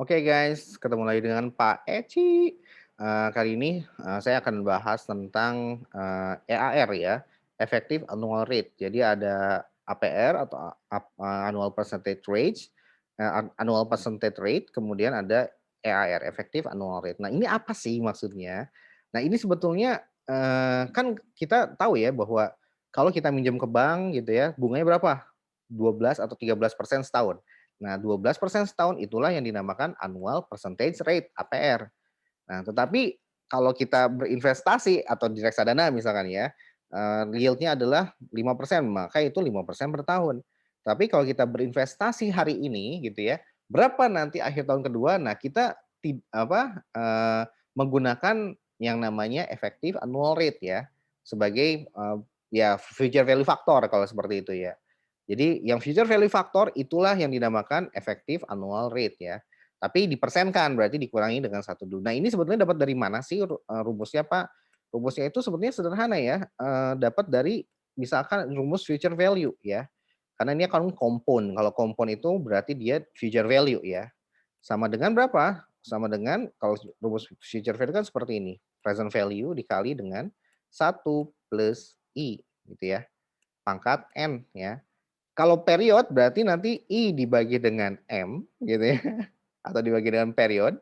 Oke guys, ketemu lagi dengan Pak Eci. Kali ini saya akan bahas tentang EAR ya, Effective Annual Rate. Jadi ada APR atau Annual Percentage Rate, Annual Percentage Rate, kemudian ada EAR, Effective Annual Rate. Nah ini apa sih maksudnya? Nah ini sebetulnya kan kita tahu ya bahwa kalau kita minjem ke bank gitu ya, bunganya berapa? 12 atau 13% setahun. Nah, 12% setahun itulah yang dinamakan annual percentage rate, APR. Nah, tetapi kalau kita berinvestasi atau di reksadana misalkan ya, yield-nya adalah 5%, maka itu 5% per tahun. Tapi kalau kita berinvestasi hari ini gitu ya, berapa nanti akhir tahun kedua, nah kita menggunakan yang namanya effective annual rate ya, sebagai, ya future value factor kalau seperti itu ya. Jadi yang future value factor itulah yang dinamakan effective annual rate ya. Tapi dipersenkan, berarti dikurangi dengan satu dulu. Nah, ini sebetulnya dapat dari mana sih rumusnya, Pak? Rumusnya itu sebetulnya sederhana ya, dapat dari misalkan rumus future value ya. Karena ini kan compound, kalau compound itu berarti dia future value ya. Sama dengan berapa? Sama dengan kalau rumus future value kan seperti ini, present value dikali dengan satu plus I gitu ya, pangkat N ya. Kalau period berarti nanti I dibagi dengan M gitu ya, atau dibagi dengan period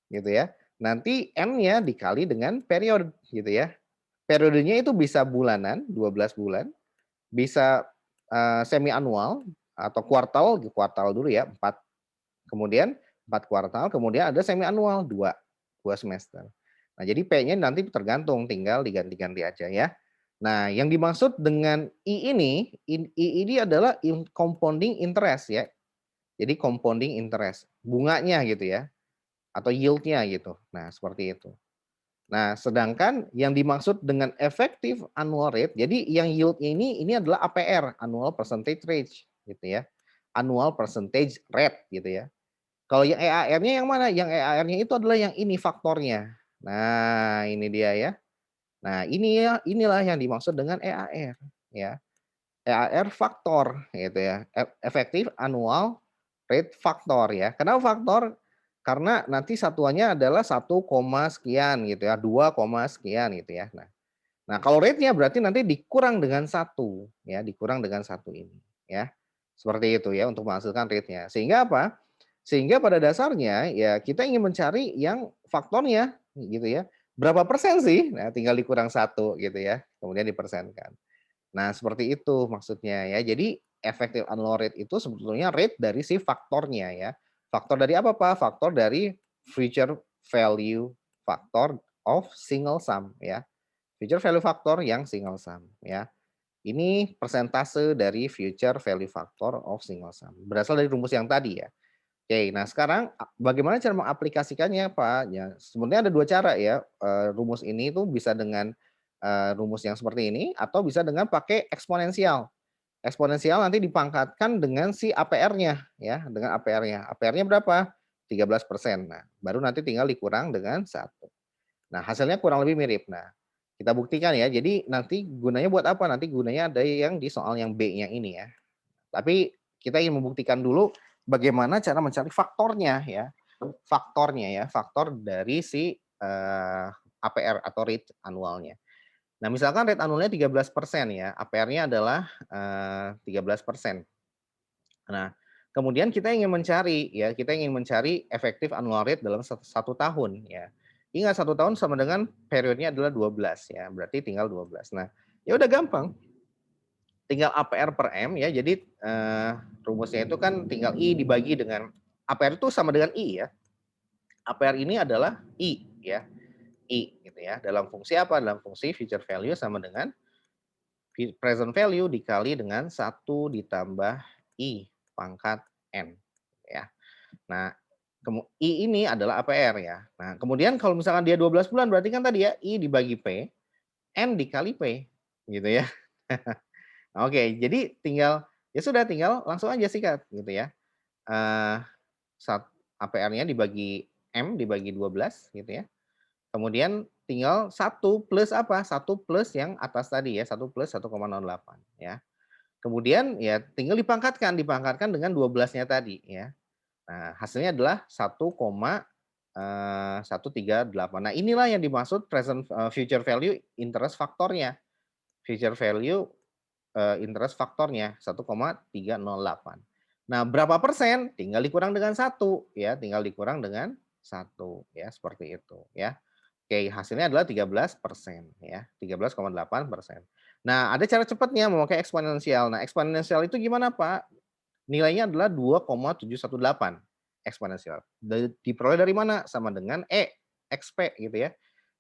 gitu ya. Nanti N-nya dikali dengan period gitu ya. Periodenya itu bisa bulanan, 12 bulan, bisa semi annual atau kuartal, kuartal dulu ya, 4. Kemudian 4 kuartal, kemudian ada semi annual 2 semester. Nah, jadi P-nya nanti tergantung, tinggal diganti-ganti aja ya. Nah, yang dimaksud dengan I ini adalah compounding interest ya. Jadi compounding interest, bunganya gitu ya, atau yield-nya gitu. Nah, seperti itu. Nah, sedangkan yang dimaksud dengan effective annual rate, jadi yang yield ini adalah APR, annual percentage rate gitu ya. Annual percentage rate gitu ya. Kalau yang EAR-nya yang mana? Yang EAR-nya itu adalah yang ini faktornya. Nah, ini dia ya. Nah, inilah yang dimaksud dengan EAR ya. EAR faktor gitu ya. Effective annual rate faktor ya. Kenapa faktor? Karena nanti satuannya adalah 1, sekian gitu ya, 2, sekian gitu ya. Nah, kalau rate-nya berarti nanti dikurang dengan satu ya, dikurang dengan satu ini ya. Seperti itu ya untuk menghasilkan rate-nya. Sehingga apa? Sehingga pada dasarnya ya kita ingin mencari yang faktornya gitu ya. Berapa persen sih? Nah, tinggal dikurang satu gitu ya, kemudian dipersenkan. Nah, seperti itu maksudnya ya. Jadi effective annual rate itu sebetulnya rate dari si faktornya ya. Faktor dari apa, Pak? Faktor dari future value factor of single sum ya. Future value factor yang single sum ya. Ini persentase dari future value factor of single sum. Berasal dari rumus yang tadi ya. Oke, nah sekarang bagaimana cara mengaplikasikannya, Pak? Ya, sebenarnya ada 2 cara ya, rumus ini tuh bisa dengan, rumus yang seperti ini atau bisa dengan pakai eksponensial. Eksponensial nanti dipangkatkan dengan si APR-nya ya, dengan APR-nya. APR-nya berapa? 13%. Nah, baru nanti tinggal dikurang dengan satu. Nah, hasilnya kurang lebih mirip. Nah, kita buktikan ya. Jadi nanti gunanya buat apa? Nanti gunanya ada yang di soal yang B-nya ini ya. Tapi kita ingin membuktikan dulu bagaimana cara mencari faktor dari si APR atau rate annualnya. Nah, misalkan rate annualnya 13% ya, APR-nya adalah 13%. Nah, kemudian kita ingin mencari efektif annual rate dalam satu tahun ya. Ingat satu tahun sama dengan periodnya adalah 12 ya, berarti tinggal 12. Nah, ya udah gampang, tinggal APR per M ya. Jadi rumusnya itu kan tinggal I dibagi dengan APR itu sama dengan I ya. APR ini adalah I ya. I gitu ya. Dalam fungsi apa? Dalam fungsi future value sama dengan present value dikali dengan satu ditambah I pangkat N ya. Nah, I ini adalah APR ya. Nah, kemudian kalau misalkan dia 12 bulan berarti kan tadi ya I dibagi P, N dikali P gitu ya. Oke, jadi tinggal ya sudah tinggal langsung aja sikat gitu ya. Eee, APR-nya dibagi M dibagi 12 gitu ya. Kemudian tinggal satu plus apa? Satu plus yang atas tadi ya, satu plus 1,08 ya. Kemudian ya tinggal dipangkatkan dengan 12-nya tadi ya. Nah, hasilnya adalah 1,138. Nah, inilah yang dimaksud future value interest faktornya. Future value, interest faktornya 1,308. Nah, berapa persen? Tinggal dikurang dengan satu ya, tinggal dikurang dengan satu ya, seperti itu ya. Oke, hasilnya adalah 13% ya, 13,8%. Nah, ada cara cepatnya memakai eksponensial. Nah, eksponensial itu gimana, Pak? Nilainya adalah 2,718 eksponensial. Diperoleh dari mana? Sama dengan XP gitu ya.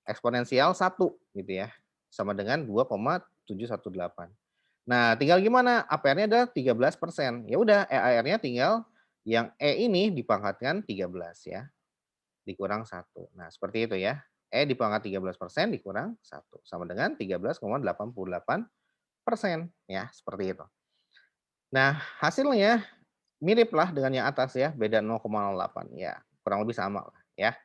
Eksponensial 1 gitu ya. Sama dengan 2,718. Nah, tinggal gimana? APR-nya adalah 13%. Ya udah, EAR-nya tinggal yang ini dipangkatkan 13 ya, dikurang satu. Nah, seperti itu ya. Dipangkat 13% dikurang satu sama dengan 13,88% ya, seperti itu. Nah, hasilnya miriplah dengan yang atas ya, beda 0,08 ya, kurang lebih sama lah ya.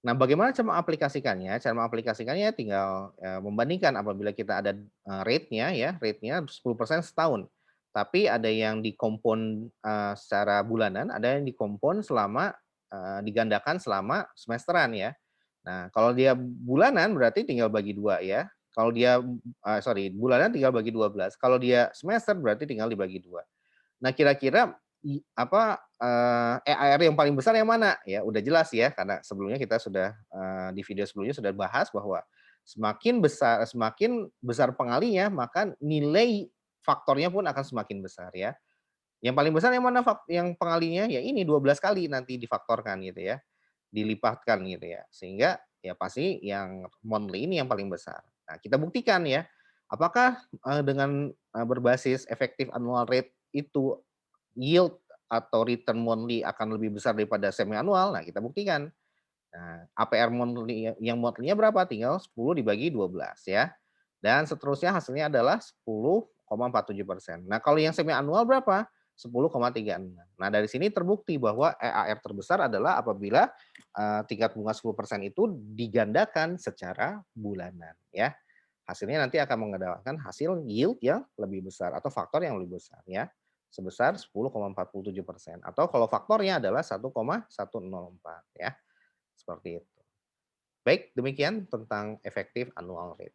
Nah, bagaimana cara mengaplikasikannya? Cara mengaplikasikannya tinggal, membandingkan apabila kita ada, rate-nya ya, rate-nya 10% setahun. Tapi ada yang dikompon, secara bulanan, ada yang dikompon selama, digandakan selama semesteran ya. Nah, kalau dia bulanan berarti tinggal bagi 2 ya. Kalau dia, bulanan tinggal bagi 12, kalau dia semester berarti tinggal dibagi 2. Nah, kira-kira EAR yang paling besar yang mana? Ya udah jelas ya, karena sebelumnya kita sudah, di video sebelumnya sudah bahas bahwa semakin besar pengalinya, maka nilai faktornya pun akan semakin besar ya. Yang paling besar yang mana yang pengalinya? Ya ini 12 kali nanti difaktorkan gitu ya, dilipatkan gitu ya. Sehingga ya pasti yang monthly ini yang paling besar. Nah, kita buktikan ya, apakah, dengan, berbasis effective annual rate itu yield atau return monthly akan lebih besar daripada semi annual. Nah, kita buktikan. Nah, APR monthly yang monthly-nya berapa? Tinggal 10 dibagi 12 ya. Dan seterusnya hasilnya adalah 10,47%. Nah, kalau yang semi annual berapa? 10,36. Nah, dari sini terbukti bahwa EAR terbesar adalah apabila tingkat bunga 10% itu digandakan secara bulanan ya. Hasilnya nanti akan mengandalkan hasil yield yang lebih besar atau faktor yang lebih besar ya, sebesar 10,47%, atau kalau faktornya adalah 1,104 ya, seperti itu. Baik, demikian tentang efektif annual rate.